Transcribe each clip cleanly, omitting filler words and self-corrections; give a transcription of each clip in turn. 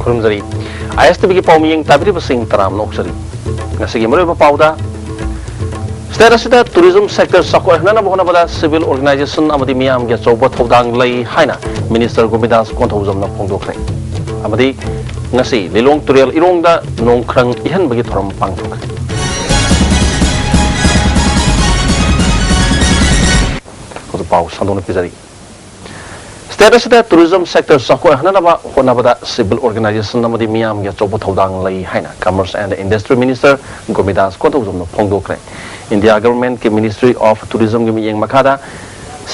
खुरमजरी ISTV की पाउमियंग ताबिरिब सिंह तराम नोक्सरी ngasi मरोइब पाउदा स्टेट असिदा टूरिज्म सेक्टर सकोहना बहनबदा सिविल ऑर्गेनाइजेशन अमदी मियाम के चौब थौदांग लई हाइना मिनिस्टर गोमिदास कोंथौजमना फोंदोखरे अमदी ngasi लिलोंग तुरेल इरोंगदा नोंख्रंग इहनबगी थोरम पांगथोखरे पाउ संदोन पिजरी स्टेट असिदा टूरिज्म सेक्टर सकोहना होनबदा सिविल ऑर्गेनाइजेशन अमदी मियाम के चौब थौदांग लई हाइना कॉमर्स एंड इंडस्ट्री मिनिस्टर गोमिदास कोंथौजमना फोंदोखरे इंडिया गवर्नमेंट के मिनिस्ट्री ऑफ टूरिज्म के मियंग मखादा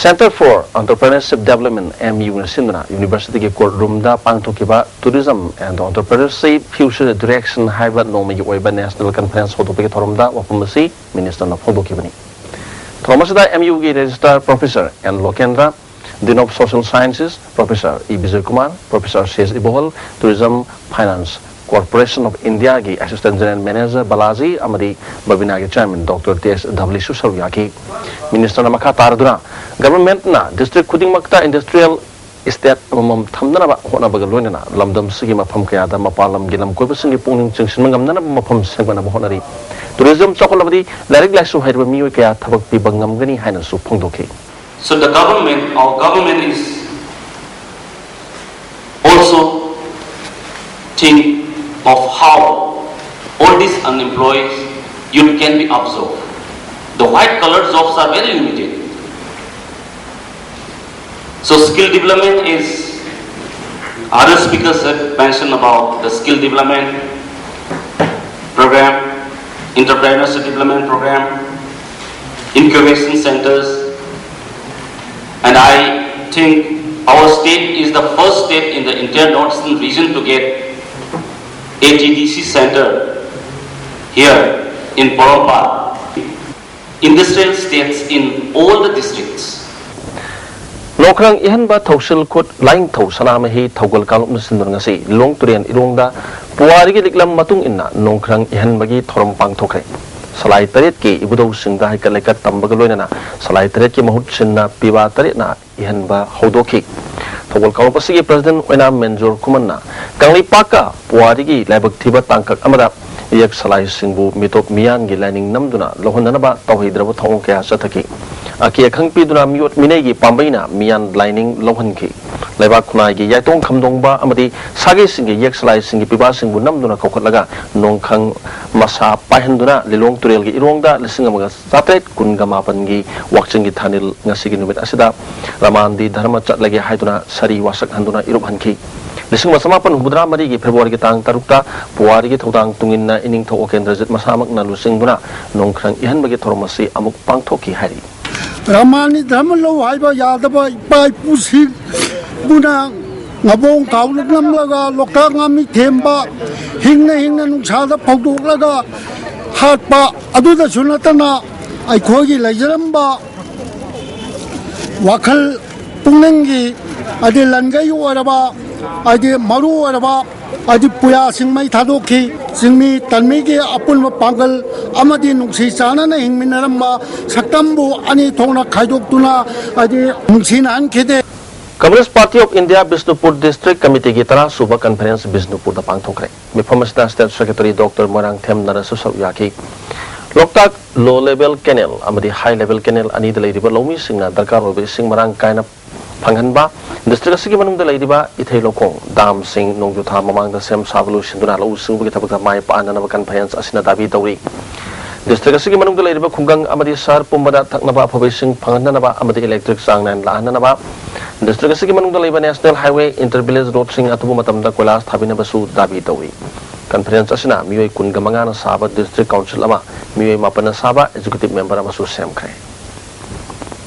centre for entrepreneurship development MU नसिंदना यूनिवर्सिटी के कोर्ट रूम दा पांगथोकिबा tourism and entrepreneurship future direction हाइबा नोमगी ओइबा नेशनल कॉन्फ्रेंस होदोपे थोरमदा वफमसी मिनिस्टर न फोंदोकिबनी थोरमसदा MU के registrar professor N Lokendra Dean of Social Sciences Professor E. Vijay Kumar, Professor Shesh Ibohol, Tourism Finance Corporation of India की Assistant General Manager Balaji Amadi Babina के Chairman Dr. T.S. W. Susarya की Minister नमका तारदुना Government ना District खुदिंग मक्ता Industrial Estate मम थमना बा होना बगलों ना लम्दम सगी मफम के आदा मपालम गिलम कोई बस इंगे पुंगिंग चिंगसिन मंगम ना मफम सेगमना बहोनरी Tourism चौकलबदी लारिक लाइसु हाइरब मियो के आ थबक पी बंगम गनी हाइना सु फोंदोके So the government, our government is also think of how all these unemployed youth can be absorbed. The white collar jobs are very limited. So skill development is, other speakers have mentioned about the skill development program, entrepreneurship development program, incubation centers. And I think our state is the first state in the entire northeastern region to get ATDC center here in Porompa. Industrial states in all the districts. Nokrang ihan ba thausil kot laing thau sanama hi thaugal kaluk nasindur ngasi long turian irongda puari gi diklam matung inna nokrang ihan bagi thorom pang thokre salai taret ki ibudau singda hai kaleka tambaga loinana salai taret ki mahut sinna piwa taret na ihan ba hodoki thogol kaw pasigi president oina menjor kumanna kangli paka puari gi laibak thiba tangkak amada yak salai singbu mitok miyan gi lining namduna lohonana ba tawhidrabu thong kya sathaki aki akhang pi duna miot minegi pambaina miyan lining lohon ki laiba khunai gi yaitong khamdong ba amadi sagi singi yak salai singi piba singbu namduna kokotlaga nongkhang masa pahenduna lilong turel gi irongda lising amaga satret kunga mapan gi wakching gi thanil ngasi gi numit asida ramandi dharma chatlagi haiduna sari wasak handuna irup hanki lising masamapan hubudra mari gi February gi tang tarukta puari gi thodang tungin na ining tho kendra jit masamak na lusing buna nongkrang ihan bagi thormasi amuk pangthoki hari ramani dharma lo haiba yadaba pai pusi buna ngabong kauluk namlaga lokta ngami themba hingna nungsada phawdoklaga hatpa aduda sunatana aikhogi laijaramba wakhal pungnengi adi langai oraba adi maru oraba adi puya singmai thadokhi singmi tanmi ge apulma pangal amadi nungsi chanana hingminaramba saktambu ani thongna khaidoktuna adi nungsina ankhede Communist Party of India Bishnupur District Committee की तरह सुबह conference Bishnupur दा पांगथोखरे मिफमसदा state secretary doctor मोरांग थेम नरसु सौयाकी लोकताक लो लेवल कैनल अमदी हाई लेवल कैनल अनि दलैरिबा लौमी सिंगना दरकार होबे सिंग मरांग कायना फंगनबा डिस्ट्रिक्ट असगी मनुंग दलैरिबा इथै लोकों दाम सिंग नोंजुथा ममांग दा सेम साबलु सिंदुना लो सिंगबुगी थबक माय पाननबा कॉन्फ्रेंस असिना दाबी तौरी डिस्ट्रिक्ट असगी मनुंग दलैरिबा खुंगंग अमदी सर पुंबदा थकनबा अफबे सिंग फंगननबा अमदी इलेक्ट्रिक सांगनान लाहननबा डिस्ट्रिक्ट असगी मनुंग दलैबा national highway inter village road सिंग अतुबु मतमदा कोलास थाबिनबसु दाबी तौरी कॉन्फ्रेंस असिना मियोय कुनगा मंगाना साबा डिस्ट्रिक्ट काउंसिल अमा मियोय मापना साबा एग्जीक्यूटिव मेंबर अमसु सेमखरे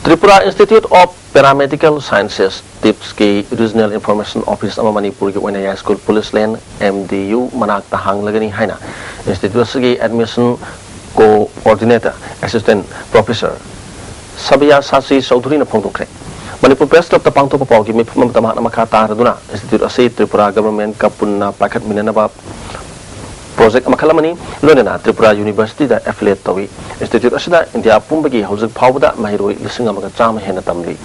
Tripura institute of paramedical sciences TIPS की रीजनल इंफॉर्मेशन ऑफिस अमा मणिपुर के ओइना high school police line MDU मनाकता हांगलगनी हाइना इंस्टीट्यूट की admission coordinator assistant professor Sabia Sasi Chaudhary ने फोंदोखरे मणिपुर प्रेस क्लब पांगथोप पाउगी मिफम तमाना मखा तारदुना इंस्टीट्यूट असे त्रिपुरा गवर्नमेंट का पुन्ना पाखत मिननबा प्रोजेक्ट मखलमनी लोनेना त्रिपुरा यूनिवर्सिटी दा एफिलिएट तवी इंस्टीट्यूट असिदा इंडिया पुंबगी हौजक फावदा महिरोई लिसिंग अमगा चाम हेना तमली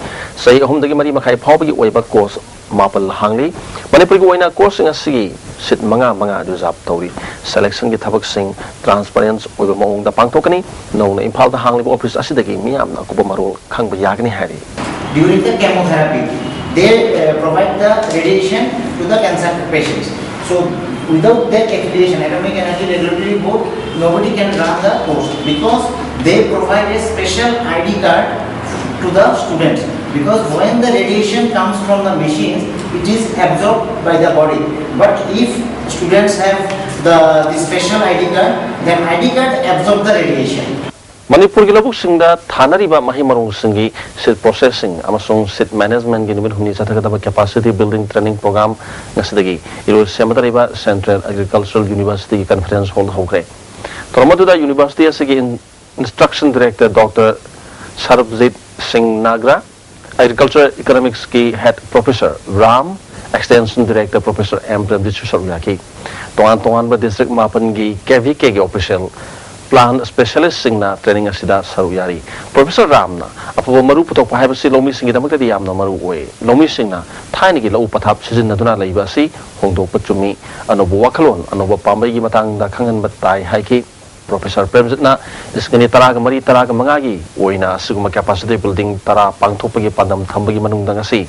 सही अहुमदगी मरी मखाई फावबगी ओइबा कोर्स मापल हांगली मणिपुर की ओइना course Singh असगी sit manga du zap tauri selection gi thabak sing transparency oiba maung da pangthokani no na imphal da hangli office asidagi miyam na ko marol khangba yagni hari. During the chemotherapy, they provide the radiation to the cancer patients. So without that affiliation, Atomic Energy Regulatory Board, nobody can run the course because they provide a special ID card to the students. Because when the radiation comes from the machines, it is absorbed by the body. But if students have the special ID card, then ID card absorb the radiation. Manipur gi labuk singda thanari ba mahi marung singi sit processing amasung sit management gi numit humni satha da capacity building training program ngasidagi iro sematari ba Central Agricultural University conference hall hokre tormadu da university asigi instruction director Dr. Sarabjit Singh Nagra, agriculture economics ki head professor Ram, extension director Professor M. Premjit Saruyaki, tongan ba district mapan gi KVK gi official plan specialist singna training asida saruyari Professor Ramna apo maru putok pa haibasi lomi singi damak tadi yamna maru we lomi singna thaini gi lau pathap sizin naduna leiba si hongdok pachumi anobo wakhalon anobo pambai gi matang da khangan batai haiki Professor Premjit na iskani taraga mari taraga mangagi oina siguma capacity building tara pangthopagi pandam thambagi manungda ngasi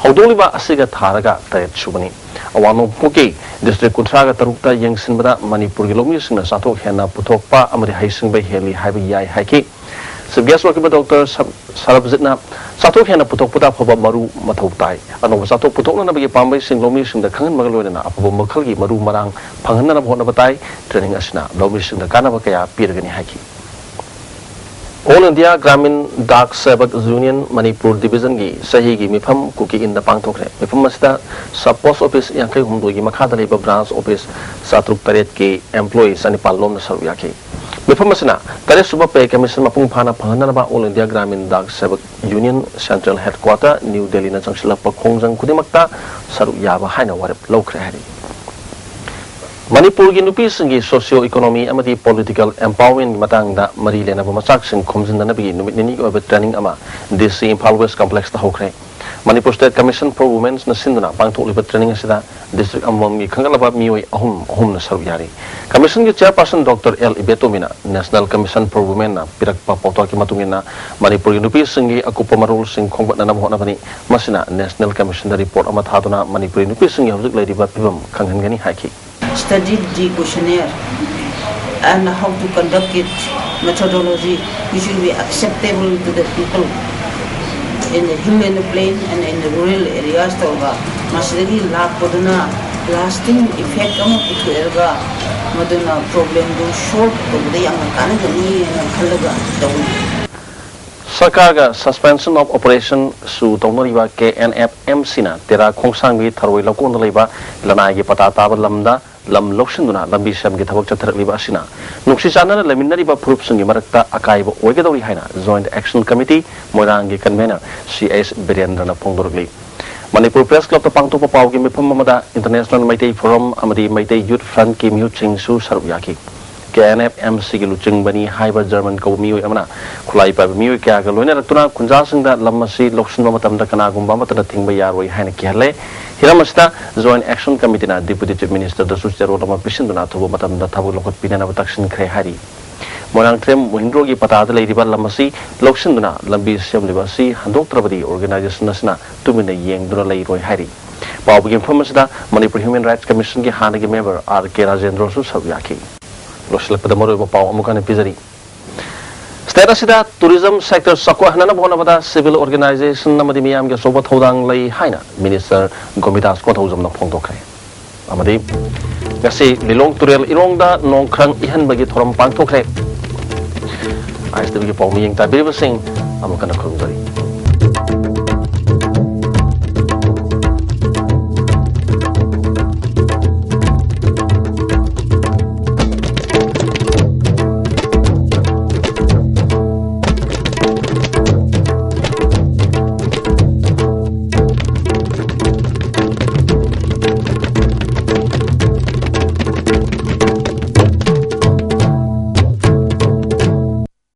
hawdoliba asiga tharaga tayet subani awano poki district kuntraga tarukta yengsinbada Manipur gi lomi singna sathok hena puthokpa amari haisingbai heli haiba yai haiki sibgas wakiba Dr. Sarabjit na sathok hena puthokputa phaba maru mathau tai ano sathok puthokna bagi pambai sing lomi singda khangan magaloina na apabo makhal gi maru marang phanghanna na bhona batai training asina lomi singda kana ba kaya pirgani haiki All India Gramin Dak Sevak Union Manipur Division gi sahi gi mifam kuki in the pangthokre mifam masida sub post office yankai humdo gi makhada leba branch office satruk taret ki employees ani palom na sarw yaki mifam masina tare suba pay commission mapung phana phana ba All India Gramin Dak Sevak Union Central Headquarter New Delhi na changshila pakhongjang kudimakta sarw yaba haina warep lokre hari Manipur gi nupi singi socio-economy amadi political empowerment matangda mari lena ba machak sing khomjin na bi numit ni oba training ama DC Imphal West complex ta hokre Manipur State Commission for Women na sinduna pangthok liba training asida district amom gi khangalaba mioi ahum na saru yari commission gi chairperson Dr. L Ibetomina National Commission for Women na pirak pa pawta ki matungina Manipur gi nupi singi akupa marul sing khongbat na namhona bani masina National Commission da report ama thaduna Manipur nupi singi hawjik leidiba pibam khanghan gani haiki studied the questionnaire and how to conduct it, methodology, which will be acceptable to the people in the hill and the plain and in the rural areas. Masdagi lakpoduna lasting effect on the maduna problem do short of the young kanagani and kalaga down. Sarkarga suspension of operation su tonoriba KNFMC na tera khongsang gi tharoi lokon leiba lanai gi pata taba lamda lam loksinduna lambi sam gi thabak chatharak liba asina nuksi chana laminari ba phurup sungi marakta akai ba oigadori haina Joint Action Committee moirang gi convener CS Birendra na phongdorli Manipur Press Club ta pangto pa pau gi mifam mamada International Maitai Forum amadi Maitai Youth Front ki miu ching su saruyaki KNFMC gi luching bani haiba German ko miu amana khulai pa miu kya ga loina ratuna kunja singda lamasi loksin matam da kana gumba mata thingba yaroi haina kyale hiramasta Joint Action Committee na Deputy Chief Minister da suchero lama pisinduna thobo matam da thabu lokot pinana bataksin khre hari monang trem mohindro gi pata da leidiba lamasi loksinduna lambi semliba si handok trabadi organization nasna tumina yengdura leiroi hari pawgi information da Manipur Human Rights Commission gi hanagi member RK Rajendra su sabyaki loslak pada moro ba paw amukane pizari state asida tourism sector sakwa hanana bhona bada civil organization namadi miyam ge soba thodang lei haina minister Gomidas ko thojam na phongdok khai amadi gasi lilong turel irongda nongkrang ihan bagi thoram pangthok khai ISTV ge paw miyeng ta bir sing amukana khurungari